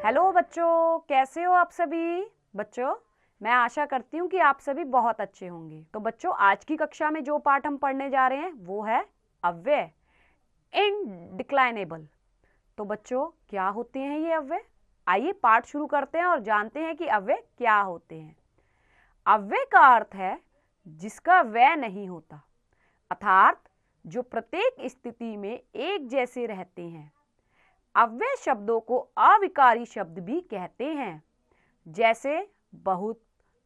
Hello बच्चों, कैसे हो आप सभी। बच्चों, मैं आशा करती हूँ कि आप सभी बहुत अच्छे होंगे। तो बच्चों, आज की कक्षा में जो पाठ हम पढ़ने जा रहे हैं वो है अव्यय, इनडिक्लाइनेबल। तो बच्चों, क्या होते हैं ये अव्यय? आइए पाठ शुरू करते हैं और जानते हैं कि अव्यय क्या होते हैं। अव्यय का अर्थ है जिसका व्यय नहीं होता, अर्थात जो प्रत्येक स्थिति में एक जैसे रहते हैं। अव्यय शब्दों को अविकारी शब्द भी कहते हैं, जैसे बहुत,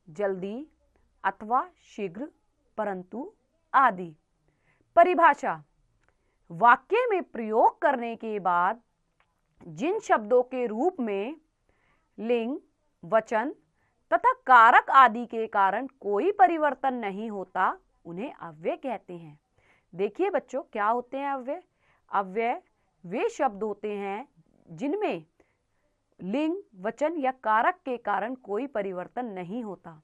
जल्दी अथवा शीघ्र, परंतु आदि। परिभाषा: वाक्य में प्रयोग करने के बाद जिन शब्दों के रूप में लिंग, वचन तथा कारक आदि के कारण कोई परिवर्तन नहीं होता, उन्हें अव्यय कहते हैं। देखिए बच्चों, क्या होते हैं अव्यय? अव्यय वे शब्द होते हैं जिनमें लिंग, वचन या कारक के कारण कोई परिवर्तन नहीं होता।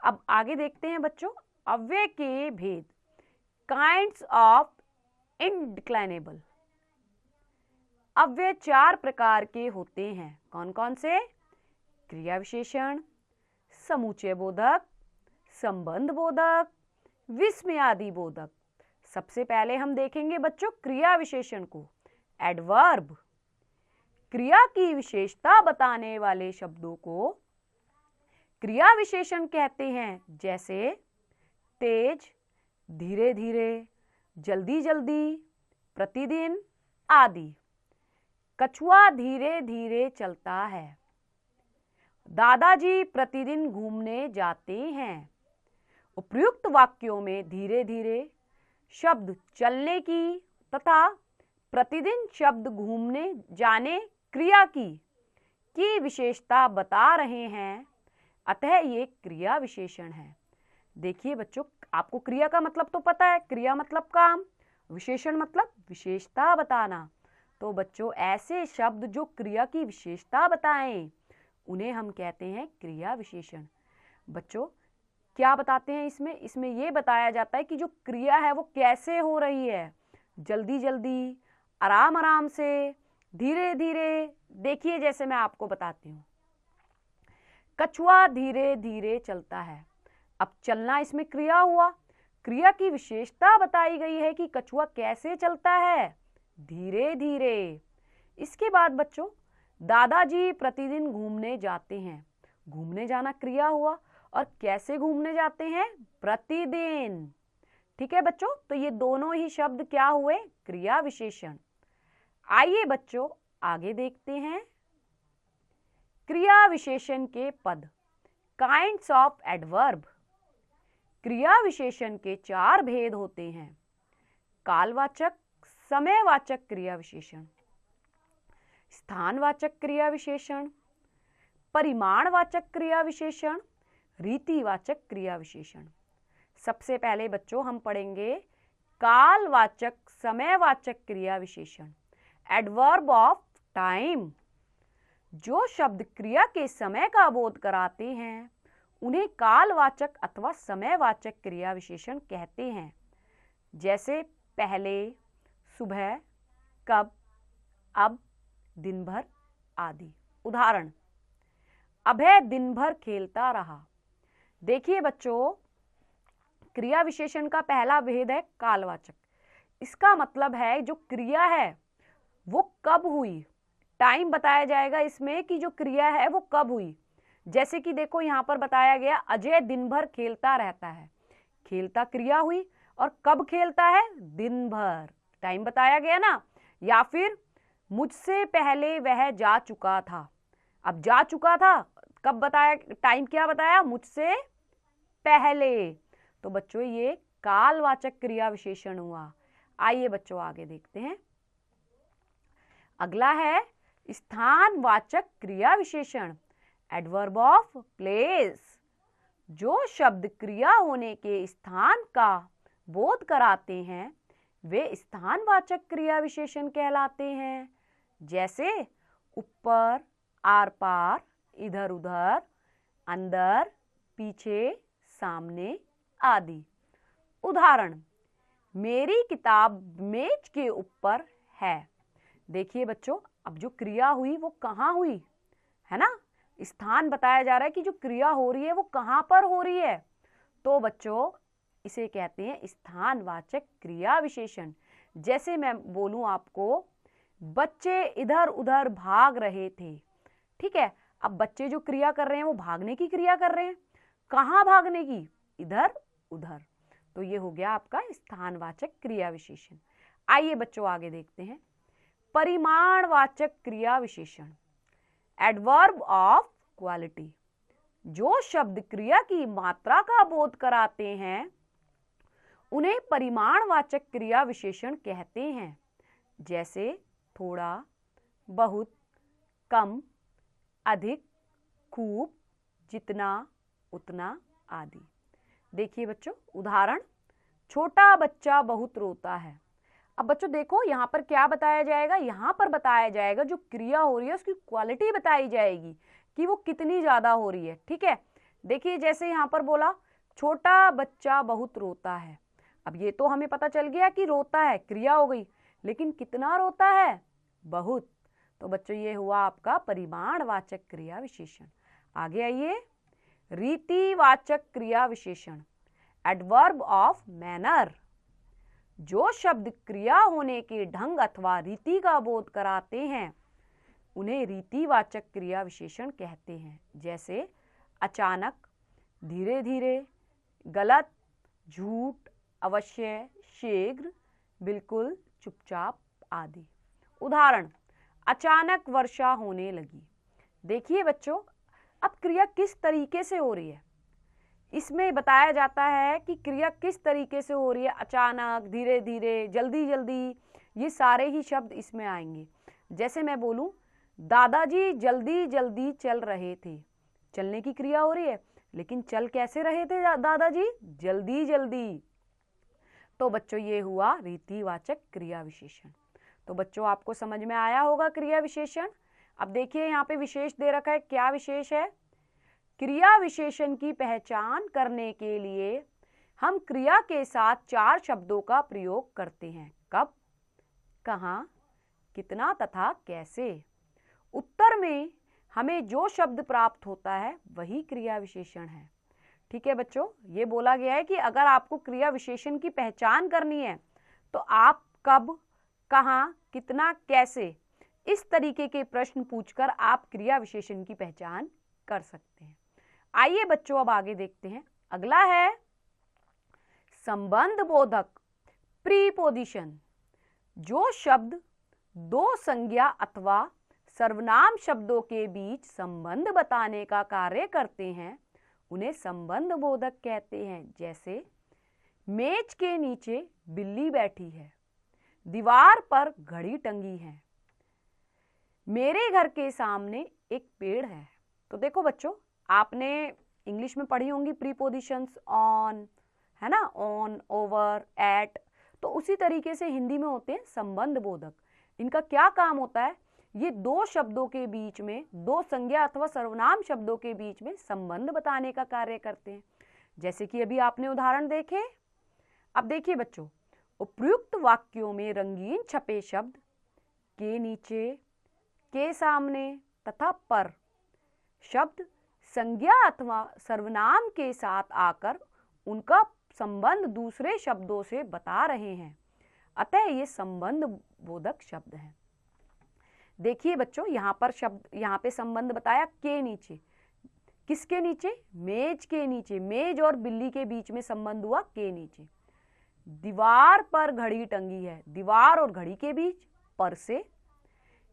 अब आगे देखते हैं बच्चों, अव्यय के भेद। Kinds of indeclinable. अव्यय चार प्रकार के होते हैं। कौन कौन से? क्रिया विशेषण, समुच्चय बोधक, संबंध बोधक, विस्मयादि बोधक। सबसे पहले हम देखेंगे बच्चों क्रिया विशेषण को। एडवर्ब, क्रिया की विशेषता बताने वाले शब्दों को क्रिया विशेषण कहते हैं, जैसे तेज, धीरे धीरे, जल्दी जल्दी, प्रतिदिन आदि। कछुआ धीरे धीरे चलता है। दादाजी प्रतिदिन घूमने जाते हैं। उपयुक्त वाक्यों में धीरे धीरे शब्द चलने की तथा प्रतिदिन शब्द घूमने जाने क्रिया की विशेषता बता रहे हैं, अतः ये क्रिया विशेषण है। देखिए बच्चों, आपको क्रिया का मतलब तो पता है, क्रिया मतलब काम, विशेषण मतलब विशेषता बताना। तो बच्चों, ऐसे शब्द जो क्रिया की विशेषता बताएं उन्हें हम कहते हैं क्रिया विशेषण। बच्चों, क्या बताते हैं इसमें ये बताया जाता है कि जो क्रिया है वो कैसे हो रही है, जल्दी जल्दी, आराम आराम से, धीरे धीरे। देखिए, जैसे मैं आपको बताती हूँ, कछुआ धीरे धीरे चलता है। अब चलना इसमें क्रिया हुआ। क्रिया की विशेषता बताई गई है कि कछुआ कैसे चलता है, धीरे धीरे। इसके बाद बच्चों, दादाजी प्रतिदिन घूमने जाते हैं। घूमने जाना क्रिया हुआ, और कैसे घूमने जाते हैं? प्रतिदिन। ठीक है बच्चों, तो ये दोनों ही शब्द क्या हुए? क्रिया विशेषण। आइए बच्चों आगे देखते हैं क्रिया विशेषण के पद। Kinds of adverb. क्रिया विशेषण के चार भेद होते हैं। कालवाचक, समयवाचक क्रिया विशेषण, स्थानवाचक क्रिया विशेषण, परिमाणवाचक क्रिया विशेषण, रीतिवाचक क्रिया विशेषण। सबसे पहले बच्चों हम पढ़ेंगे कालवाचक, समयवाचक क्रिया विशेषण। Adverb of time. जो शब्द क्रिया के समय का बोध कराते हैं उन्हें कालवाचक अथवा समयवाचक क्रिया विशेषण कहते हैं, जैसे पहले, सुबह, कब, अब, दिन भर आदि। उदाहरण: अभय दिन भर खेलता रहा। देखिए बच्चों, क्रिया विशेषण का पहला भेद है कालवाचक। इसका मतलब है जो क्रिया है वो कब हुई, टाइम बताया जाएगा इसमें कि जो क्रिया है वो कब हुई। जैसे कि देखो यहाँ पर बताया गया, अजय दिन भर खेलता रहता है। खेलता क्रिया हुई, और कब खेलता है? दिन भर। टाइम बताया गया ना। या फिर मुझसे पहले वह जा चुका था। अब जा चुका था कब बताया, टाइम क्या बताया? मुझसे पहले। तो बच्चों ये कालवाचक क्रिया विशेषण हुआ। आइए बच्चों आगे देखते हैं। अगला है स्थानवाचक क्रिया विशेषण। Adverb of place. जो शब्द क्रिया होने के स्थान का बोध कराते हैं वे स्थानवाचक क्रिया विशेषण कहलाते हैं, जैसे ऊपर, आर पार, इधर उधर, अंदर, पीछे, सामने आदि। उदाहरण: मेरी किताब मेज के ऊपर है। देखिए बच्चों, अब जो क्रिया हुई वो कहाँ हुई? है ना, स्थान बताया जा रहा है कि जो क्रिया हो रही है वो कहाँ पर हो रही है, तो बच्चों इसे कहते हैं स्थानवाचक क्रिया विशेषण। जैसे मैं बोलूं आपको, बच्चे इधर उधर भाग रहे थे, ठीक है। अब बच्चे जो क्रिया कर रहे हैं वो भागने की क्रिया कर रहे हैं, कहाँ भागने की, इधर उधर, तो ये हो गया आपका स्थानवाचक क्रिया विशेषण। आइए बच्चों आगे देखते हैं परिमाणवाचक क्रिया विशेषण, एडवर्ब ऑफ क्वालिटी। जो शब्द क्रिया की मात्रा का बोध कराते हैं उन्हें परिमाणवाचक क्रिया विशेषण कहते हैं, जैसे थोड़ा, बहुत, कम, अधिक, खूब, जितना, उतना आदि। देखिए बच्चों उदाहरण, छोटा बच्चा बहुत रोता है। अब बच्चों देखो यहाँ पर क्या बताया जाएगा, यहाँ पर बताया जाएगा जो क्रिया हो रही है उसकी क्वालिटी बताई जाएगी कि वो कितनी ज्यादा हो रही है, ठीक है। देखिए जैसे यहाँ पर बोला छोटा बच्चा बहुत रोता है, अब ये तो हमें पता चल गया कि रोता है, क्रिया हो गई, लेकिन कितना रोता है, बहुत। तो बच्चों ये हुआ आपका परिमाणवाचक क्रिया विशेषण। आगे आइए रीतिवाचक क्रिया विशेषण, एडवर्ब ऑफ मैनर। जो शब्द क्रिया होने के ढंग अथवा रीति का बोध कराते हैं उन्हें रीतिवाचक क्रिया विशेषण कहते हैं, जैसे अचानक, धीरे धीरे, गलत, झूठ, अवश्य, शीघ्र, बिल्कुल, चुपचाप आदि। उदाहरण, अचानक वर्षा होने लगी। देखिए बच्चों अब क्रिया किस तरीके से हो रही है, इसमें बताया जाता है कि क्रिया किस तरीके से हो रही है, अचानक, धीरे धीरे, जल्दी जल्दी, ये सारे ही शब्द इसमें आएंगे। जैसे मैं बोलूं दादाजी जल्दी जल्दी चल रहे थे, चलने की क्रिया हो रही है, लेकिन चल कैसे रहे थे दादाजी, जल्दी जल्दी। तो बच्चों ये हुआ रीतिवाचक क्रिया विशेषण। तो बच्चों आपको समझ में आया होगा क्रिया विशेषण। अब देखिए यहाँ पे विशेष दे रखा है, क्या विशेष है, क्रिया विशेषण की पहचान करने के लिए हम क्रिया के साथ 4 शब्दों का प्रयोग करते हैं, कब, कहाँ, कितना तथा कैसे। उत्तर में हमें जो शब्द प्राप्त होता है वही क्रिया विशेषण है, ठीक है बच्चों। ये बोला गया है कि अगर आपको क्रिया विशेषण की पहचान करनी है तो आप कब, कहाँ, कितना, कैसे, इस तरीके के प्रश्न पूछकर आप क्रिया विशेषण की पहचान कर सकते हैं। आइए बच्चों अब आगे देखते हैं, अगला है संबंध बोधक प्रीपोजिशन। जो शब्द दो संज्ञा अथवा सर्वनाम शब्दों के बीच संबंध बताने का कार्य करते हैं उन्हें संबंध बोधक कहते हैं, जैसे मेज के नीचे बिल्ली बैठी है, दीवार पर घड़ी टंगी है, मेरे घर के सामने एक पेड़ है। तो देखो बच्चों आपने इंग्लिश में पढ़ी होंगी प्रीपोजिशंस, ऑन, है ना, ऑन, ओवर, एट, तो उसी तरीके से हिंदी में होते हैं संबंध बोधक। इनका क्या काम होता है, ये दो शब्दों के बीच में, दो संज्ञा अथवा सर्वनाम शब्दों के बीच में संबंध बताने का कार्य करते हैं। जैसे कि अभी आपने उदाहरण देखे। अब देखिए बच्चों, उपयुक्त वाक्यों में रंगीन छपे शब्द के नीचे, के सामने तथा पर शब्द संज्ञा अथवा सर्वनाम के साथ आकर उनका संबंध दूसरे शब्दों से बता रहे हैं, अतः ये संबंध बोधक शब्द हैं। देखिए बच्चों यहाँ पर शब्द, यहाँ पे संबंध बताया के नीचे, किसके नीचे, मेज के नीचे, मेज और बिल्ली के बीच में संबंध हुआ के नीचे। दीवार पर घड़ी टंगी है, दीवार और घड़ी के बीच पर से।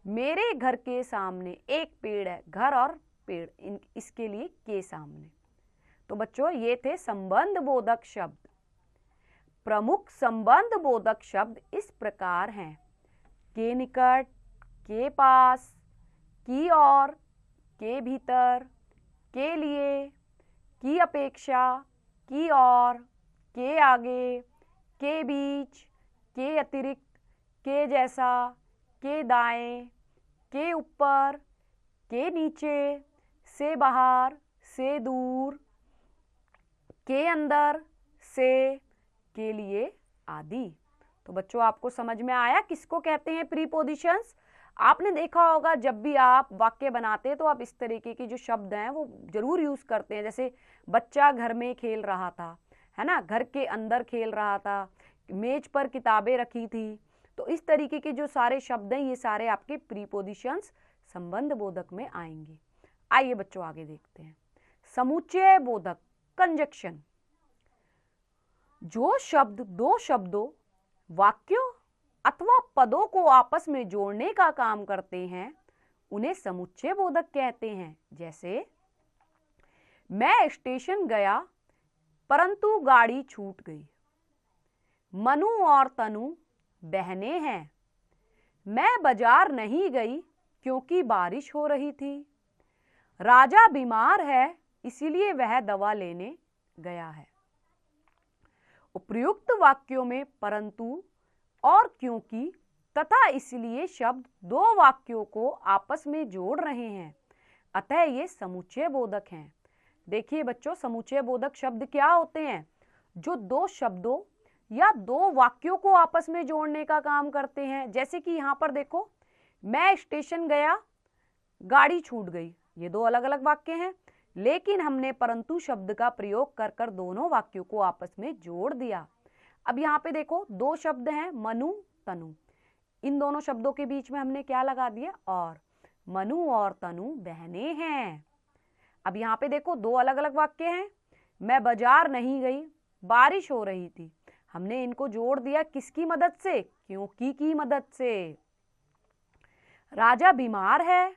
मेरे घर के सामने एक पेड़ है, घर और पेड़, इसके लिए के सामने। तो बच्चों ये थे संबंध बोधक शब्द। प्रमुख संबंध बोधक शब्द इस प्रकार हैं, के निकट, के पास, की ओर, के भीतर, के लिए, की अपेक्षा, की ओर, के आगे, के बीच, के अतिरिक्त, के जैसा, के दाएं, के ऊपर, के नीचे, से बाहर, से दूर, के अंदर, से, के लिए आदि। तो बच्चों आपको समझ में आया किसको कहते हैं प्रीपोजिशंस। आपने देखा होगा जब भी आप वाक्य बनाते हैं तो आप इस तरीके के जो शब्द हैं वो जरूर यूज करते हैं, जैसे बच्चा घर में खेल रहा था, है ना, घर के अंदर खेल रहा था, मेज पर किताबें रखी थी। तो इस तरीके के जो सारे शब्द हैं ये सारे आपके प्रीपोजिशंस संबंध बोधक में आएंगे। आइए बच्चों आगे देखते हैं। समुच्चय बोधक कंजक्शन, जो शब्द दो शब्दों, वाक्यों अथवा पदों को आपस में जोड़ने का काम करते हैं उन्हें समुच्चय बोधक कहते हैं। जैसे मैं स्टेशन गया परंतु गाड़ी छूट गई। मनु और तनु बहनें हैं। मैं बाजार नहीं गई क्योंकि बारिश हो रही थी। राजा बीमार है इसीलिए वह दवा लेने गया है। उपर्युक्त वाक्यों में परंतु और क्योंकि तथा इसलिए शब्द दो वाक्यों को आपस में जोड़ रहे हैं, अतः ये समुच्चय बोधक हैं। देखिए बच्चों, समुच्चय बोधक शब्द क्या होते हैं? जो दो शब्दों या दो वाक्यों को आपस में जोड़ने का काम करते हैं। जैसे कि यहाँ पर देखो, मैं स्टेशन गया, गाड़ी छूट गई, ये दो अलग अलग वाक्य हैं, लेकिन हमने परंतु शब्द का प्रयोग कर कर दोनों वाक्यों को आपस में जोड़ दिया। अब यहाँ पे देखो दो शब्द हैं, मनु तनु, इन दोनों शब्दों के बीच में हमने क्या लगा दिया? और। मनु और तनु बहनें हैं। अब यहाँ पे देखो दो अलग अलग वाक्य हैं, मैं बाजार नहीं गई, बारिश हो रही थी, हमने इनको जोड़ दिया किसकी मदद से? क्योंकि की मदद से। राजा बीमार है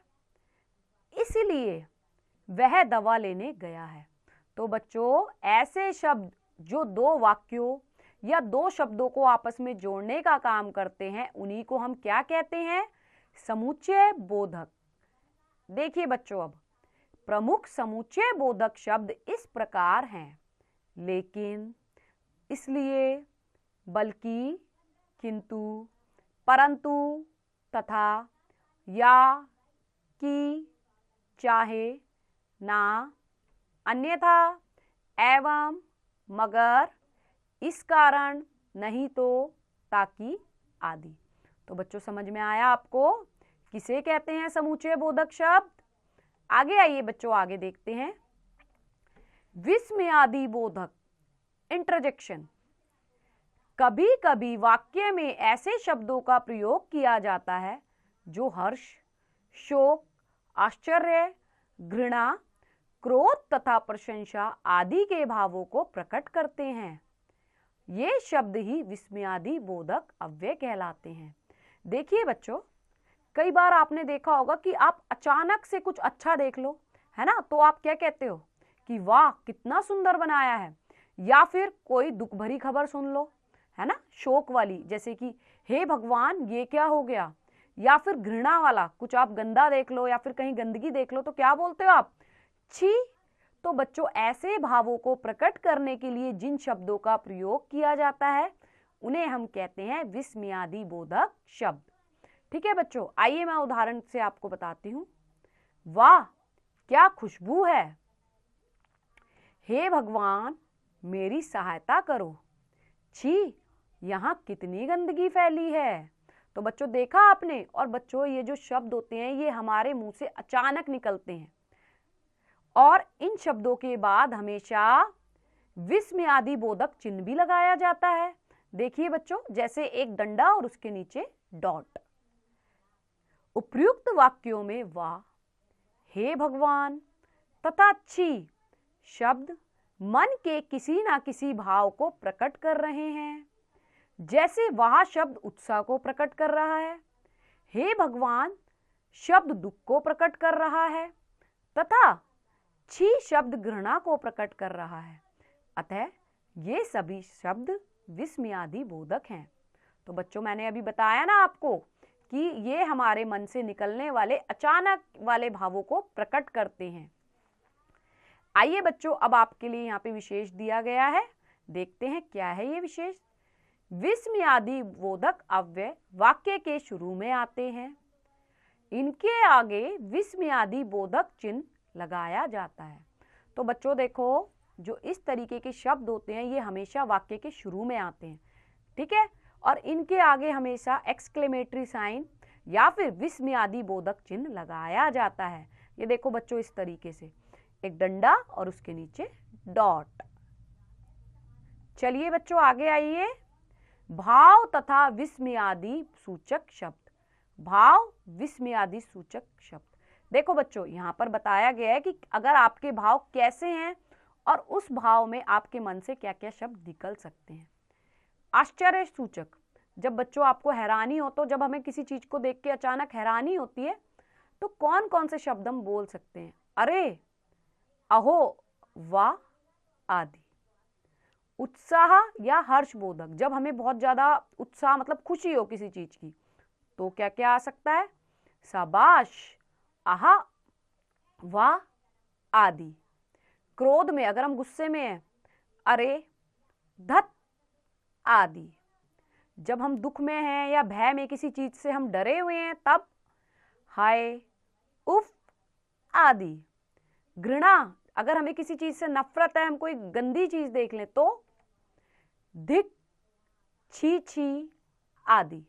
इसलिए वह दवा लेने गया है। तो बच्चों ऐसे शब्द जो दो वाक्यों या दो शब्दों को आपस में जोड़ने का काम करते हैं उन्हीं को हम क्या कहते हैं? समुच्चय बोधक। देखिए बच्चों, अब प्रमुख समुच्चय बोधक शब्द इस प्रकार हैं, लेकिन, इसलिए, बल्कि, किंतु, परंतु, तथा, या, कि, चाहे, ना, अन्यथा, एवं, मगर, इस कारण, नहीं तो, ताकि आदि। तो बच्चों समझ में आया आपको किसे कहते हैं समुच्चय बोधक शब्द? आगे आइए बच्चों, आगे देखते हैं। विस्मयादि बोधक इंटरजेक्शन। कभी कभी वाक्य में ऐसे शब्दों का प्रयोग किया जाता है जो हर्ष, शोक, आश्चर्य, घृणा, क्रोध तथा प्रशंसा आदि के भावों को प्रकट करते हैं। ये शब्द ही विस्मयादि बोधक अव्यय कहलाते हैं। देखिए बच्चों, कई बार आपने देखा होगा कि आप अचानक से कुछ अच्छा देख लो, है ना, तो आप क्या कहते हो कि वाह कितना सुंदर बनाया है। या फिर कोई दुख भरी खबर सुन लो, है ना, शोक वाली, जैसे कि हे भगवान ये क्या हो गया। या फिर घृणा वाला, कुछ आप गंदा देख लो या फिर कहीं गंदगी देख लो तो क्या बोलते हो आप? छी। तो बच्चों ऐसे भावों को प्रकट करने के लिए जिन शब्दों का प्रयोग किया जाता है उन्हें हम कहते हैं विस्मयादि बोधक शब्द। ठीक है बच्चों, आइए मैं उदाहरण से आपको बताती हूँ। वाह क्या खुशबू है। हे भगवान मेरी सहायता करो। छी यहाँ कितनी गंदगी फैली है। तो बच्चों देखा आपने। और बच्चों ये जो शब्द होते हैं ये हमारे मुंह से अचानक निकलते हैं और इन शब्दों के बाद हमेशा विस्मयादि बोधक चिन्ह भी लगाया जाता है। देखिए बच्चों, जैसे एक डंडा और उसके नीचे डॉट। उपर्युक्त वाक्यों में वाह, हे भगवान तथा छी शब्द मन के किसी ना किसी भाव को प्रकट कर रहे हैं। जैसे वाह शब्द उत्साह को प्रकट कर रहा है, हे भगवान शब्द दुख को प्रकट कर रहा है तथा छी शब्द घृणा को प्रकट कर रहा है। अतः ये सभी शब्द विस्मयादि बोधक हैं। तो बच्चों मैंने अभी बताया ना आपको कि ये हमारे मन से निकलने वाले अचानक वाले भावों को प्रकट करते हैं। आइए बच्चों, अब आपके लिए यहाँ पे विशेष दिया गया है, देखते हैं क्या है ये विशेष। विस्मयादि बोधक अव्यय वाक्य के शुरू में आते हैं। इनके आगे विस्मयादि बोधक चिन्ह लगाया जाता है। तो बच्चों देखो, जो इस तरीके के शब्द होते हैं ये हमेशा वाक्य के शुरू में आते हैं, ठीक है, और इनके आगे हमेशा एक्सक्लेमेटरी साइन या फिर विस्मयादि बोधक चिन्ह लगाया जाता है। ये देखो बच्चों, इस तरीके से एक डंडा और उसके नीचे डॉट। चलिए बच्चों आगे आइए। भाव तथा विस्मयादि सूचक शब्द। भाव विस्मयादि सूचक शब्द। देखो बच्चों, यहाँ पर बताया गया है कि अगर आपके भाव कैसे हैं और उस भाव में आपके मन से क्या क्या शब्द निकल सकते हैं। आश्चर्य सूचक, जब बच्चों आपको हैरानी हो, तो जब हमें किसी चीज को देख के अचानक हैरानी होती है तो कौन कौन से शब्द हम बोल सकते हैं? अरे, अहो, वाह आदि। उत्साह या हर्षबोधक, जब हमें बहुत ज्यादा उत्साह मतलब खुशी हो किसी चीज की, तो क्या क्या आ सकता है? शाबाश, आहा, वाह आदि। क्रोध में, अगर हम गुस्से में हैं, अरे, धत आदि। जब हम दुख में हैं या भय में, किसी चीज से हम डरे हुए हैं, तब हाय, उफ आदि। घृणा, अगर हमें किसी चीज से नफरत है, हम कोई गंदी चीज देख लें, तो धिक, छी छी आदि।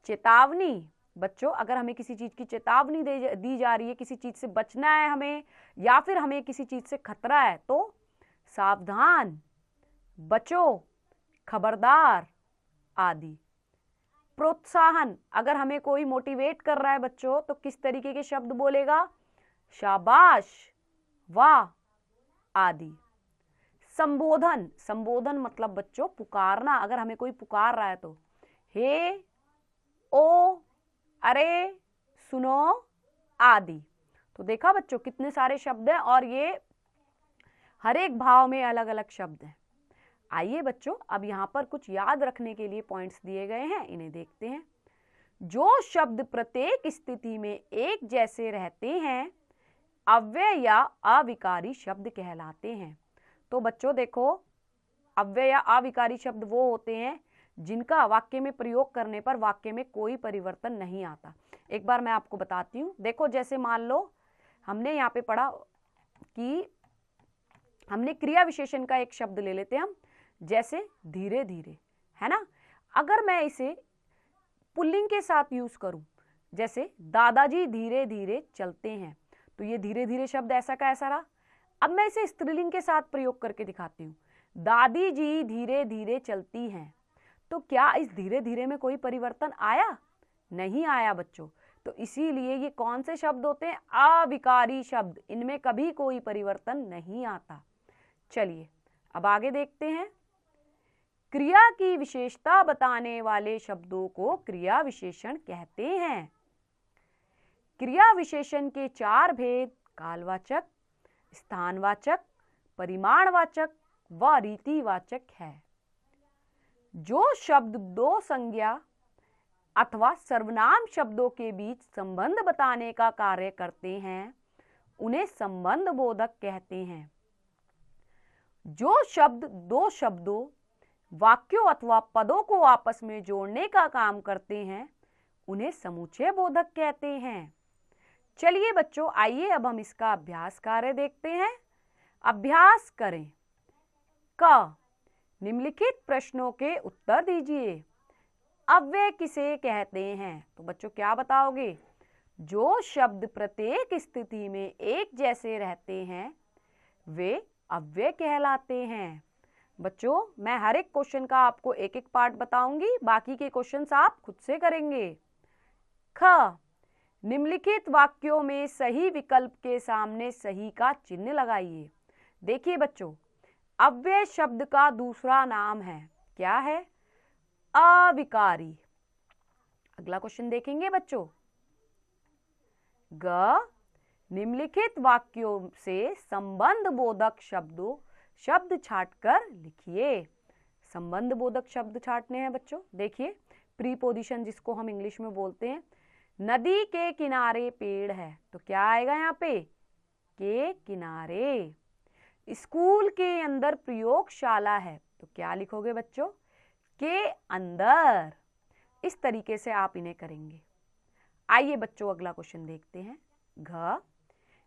चेतावनी, बच्चों अगर हमें किसी चीज की चेतावनी दी जा रही है, किसी चीज से बचना है हमें, या फिर हमें किसी चीज से खतरा है, तो सावधान, बचो, खबरदार आदि। प्रोत्साहन, अगर हमें कोई मोटिवेट कर रहा है बच्चों, तो किस तरीके के शब्द बोलेगा? शाबाश, वाह आदि। संबोधन, संबोधन मतलब बच्चों पुकारना, अगर हमें कोई पुकार रहा है तो हे, ओ, अरे, सुनो आदि। तो देखा बच्चों कितने सारे शब्द हैं और ये हर एक भाव में अलग अलग शब्द हैं। आइए बच्चों, अब यहाँ पर कुछ याद रखने के लिए पॉइंट्स दिए गए हैं, इन्हें देखते हैं। जो शब्द प्रत्येक स्थिति में एक जैसे रहते हैं, अव्यय या अविकारी शब्द कहलाते हैं। तो बच्चों देखो, अव्यय या अविकारी शब्द वो होते हैं जिनका वाक्य में प्रयोग करने पर वाक्य में कोई परिवर्तन नहीं आता। एक बार मैं आपको बताती हूँ। देखो, जैसे मान लो हमने यहाँ पे पढ़ा कि हमने क्रिया विशेषण का एक शब्द ले लेते हैं हम, जैसे धीरे धीरे, है ना। अगर मैं इसे पुल्लिंग के साथ यूज करूं, जैसे दादाजी धीरे धीरे चलते हैं, तो ये धीरे धीरे शब्द ऐसा का ऐसा रहा। अब मैं इसे स्त्रीलिंग के साथ प्रयोग करके दिखाती हूँ, दादी जी धीरे धीरे चलती हैं, तो क्या इस धीरे धीरे में कोई परिवर्तन आया? नहीं आया बच्चों। तो इसीलिए ये कौन से शब्द होते हैं? अविकारी शब्द, इनमें कभी कोई परिवर्तन नहीं आता। चलिए अब आगे देखते हैं। क्रिया की विशेषता बताने वाले शब्दों को क्रिया विशेषण कहते हैं। क्रिया विशेषण के 4 भेद कालवाचक, स्थानवाचक, परिमाणवाचक व रीतिवाचक है। जो शब्द दो संज्ञा अथवा सर्वनाम शब्दों के बीच संबंध बताने का कार्य करते हैं, उन्हें संबंध बोधक कहते हैं। जो शब्द दो शब्दों, वाक्यों अथवा पदों को आपस में जोड़ने का काम करते हैं, उन्हें समुच्चय बोधक कहते हैं। चलिए बच्चों, आइए अब हम इसका अभ्यास कार्य देखते हैं। अभ्यास करें। क, निम्नलिखित प्रश्नों के उत्तर दीजिए। अव्यय किसे कहते हैं? तो बच्चों क्या बताओगे? जो शब्द प्रत्येक स्थिति में एक जैसे रहते हैं, वे अव्यय कहलाते हैं। बच्चों मैं हर एक क्वेश्चन का आपको एक एक पार्ट बताऊंगी, बाकी के क्वेश्चंस आप खुद से करेंगे। ख, निम्नलिखित वाक्यों में सही विकल्प के सामने सही का चिन्ह लगाइए। देखिए बच्चों, अव्यय शब्द का दूसरा नाम है, क्या है? अविकारी। अगला क्वेश्चन देखेंगे बच्चों। ग, निम्नलिखित वाक्यों से संबंध बोधक शब्द छांटकर लिखिए। संबंध बोधक शब्द छांटने हैं बच्चों। देखिए, प्रीपोजिशन जिसको हम इंग्लिश में बोलते हैं। नदी के किनारे पेड़ है, तो क्या आएगा यहाँ पे? के किनारे। स्कूल के अंदर प्रयोगशाला है, तो क्या लिखोगे बच्चों? के अंदर। इस तरीके से आप इन्हें करेंगे। आइए बच्चों अगला क्वेश्चन देखते हैं। घ,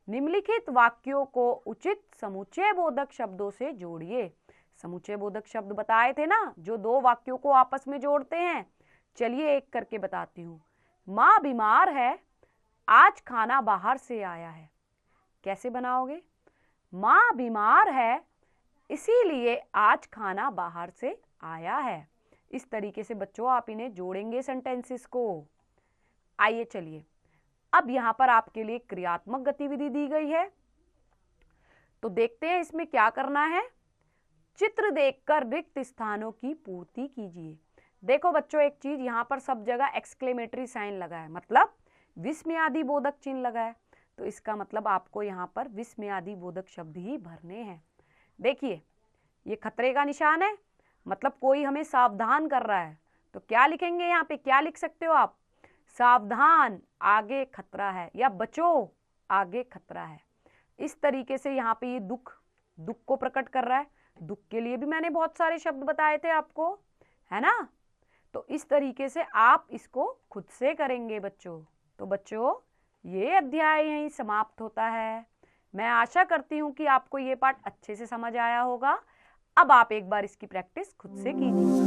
निम्नलिखित वाक्यों को उचित समुच्चय बोधक शब्दों से जोड़िए। समुच्चय बोधक शब्द बताए थे ना, जो दो वाक्यों को आपस में जोड़ते हैं। चलिए एक करके बताती हूँ। माँ बीमार है, आज खाना बाहर से आया है। कैसे बनाओगे? माँ बीमार है, इसीलिए आज खाना बाहर से आया है। इस तरीके से बच्चों आप इन्हें जोड़ेंगे सेंटेंसेस को। आइए चलिए, अब यहाँ पर आपके लिए क्रियात्मक गतिविधि दी गई है, तो देखते हैं इसमें क्या करना है। चित्र देखकर रिक्त स्थानों की पूर्ति कीजिए। देखो बच्चों, एक चीज यहाँ पर सब जगह एक्सक्लेमेटरी साइन लगा है, मतलब विस्मयादि बोधक चिन्ह लगा है, तो इसका मतलब आपको यहाँ पर विस्मयादि बोधक शब्द ही भरने हैं। देखिए, ये खतरे का निशान है, मतलब कोई हमें सावधान कर रहा है, तो क्या लिखेंगे यहाँ पे? क्या लिख सकते हो आप? सावधान, आगे खतरा है, या बचो, आगे खतरा है। इस तरीके से यहाँ पे ये दुख को प्रकट कर रहा है। दुख के लिए भी मैंने बहुत सारे शब्द बताए थे आपको, है ना? तो इस तरीके से आप इसको खुद से करेंगे बच्चों। तो बच्चों, ये अध्याय यहीं समाप्त होता है। मैं आशा करती हूँ कि आपको ये पाठ अच्छे से समझ आया होगा। अब आप एक बार इसकी प्रैक्टिस खुद से कीजिए।